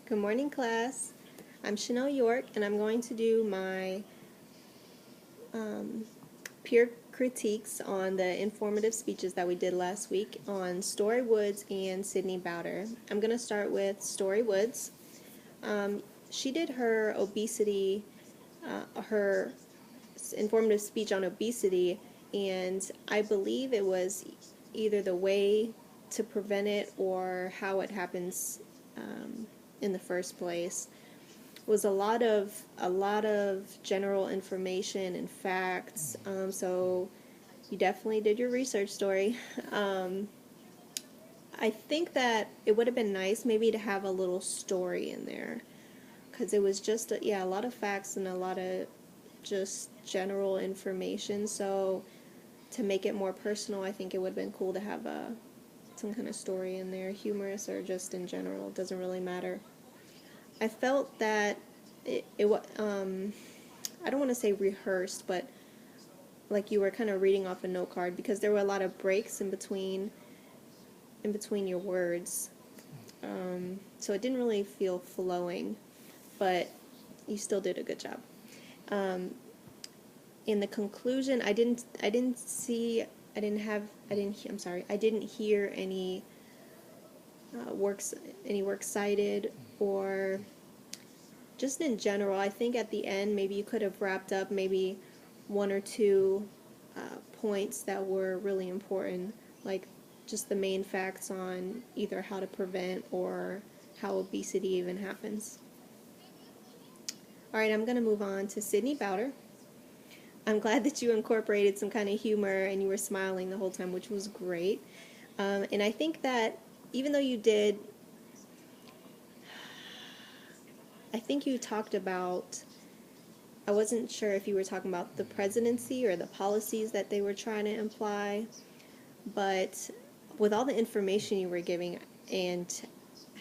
Good morning, class. I'm Chanel York, and I'm going to do my peer critiques on the informative speeches that we did last week on Story Woods and Sydney Bowder. I'm going to start with Story Woods. She did her obesity, her informative speech on obesity, and I believe it was either the way to prevent it or how it happens in the first place. Was a lot of general information and facts. So you definitely did your research, Story. I think that it would have been nice maybe to have a little story in there, because it was just a lot of facts and a lot of just general information. So to make it more personal, I think it would have been cool to have some kind of story in there, humorous or just in general. It doesn't really matter. I felt that I don't want to say rehearsed, but like you were kind of reading off a note card, because there were a lot of breaks in between your words. So it didn't really feel flowing, but you still did a good job. In the conclusion, I didn't hear any works cited, or just in general. I think at the end maybe you could have wrapped up maybe one or two points that were really important, like just the main facts on either how to prevent or how obesity even happens. Alright, I'm going to move on to Sydney Bowder. I'm glad that you incorporated some kind of humor and you were smiling the whole time, which was great. And I think that even though you did, I think you talked about, I wasn't sure if you were talking about the presidency or the policies that they were trying to imply, but with all the information you were giving and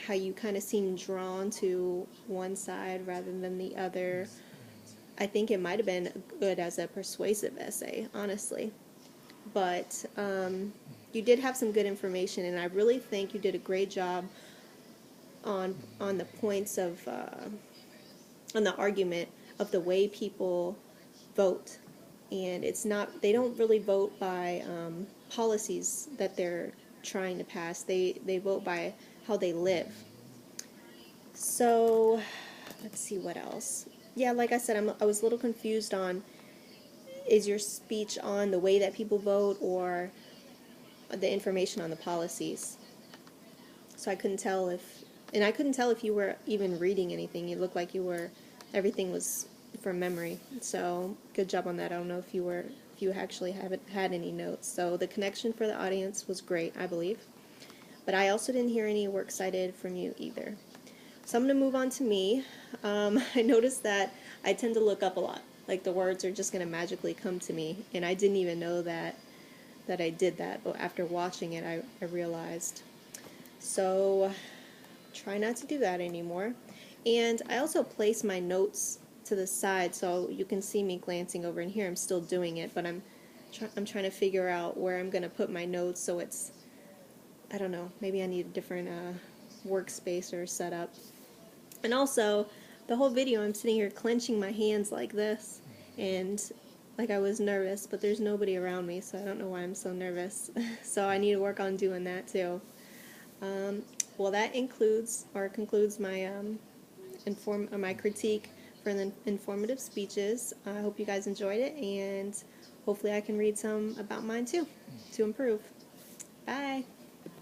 how you kind of seemed drawn to one side rather than the other, I think it might have been good as a persuasive essay, honestly. But you did have some good information, and I really think you did a great job on the points of on the argument of the way people vote. And it's not, they don't really vote by policies that they're trying to pass. They vote by how they live. So let's see what else. Yeah, like I said, I was a little confused on, is your speech on the way that people vote or the information on the policies? So I couldn't tell if you were even reading anything. It looked like everything was from memory. So good job on that. I don't know if you actually haven't had any notes. So the connection for the audience was great, I believe. But I also didn't hear any work cited from you either. So I'm going to move on to me. I noticed that I tend to look up a lot. Like the words are just going to magically come to me, and I didn't even know that I did that. But after watching it, I realized. So try not to do that anymore. And I also place my notes to the side so you can see me glancing over in here. I'm still doing it, but I'm trying to figure out where I'm going to put my notes so it's, I don't know, maybe I need a different workspace or setup. And also, the whole video I'm sitting here clenching my hands like this, and like I was nervous, but there's nobody around me, so I don't know why I'm so nervous. So I need to work on doing that too. Well, that concludes my my critique for the informative speeches. I hope you guys enjoyed it, and hopefully I can read some about mine too to improve. Bye.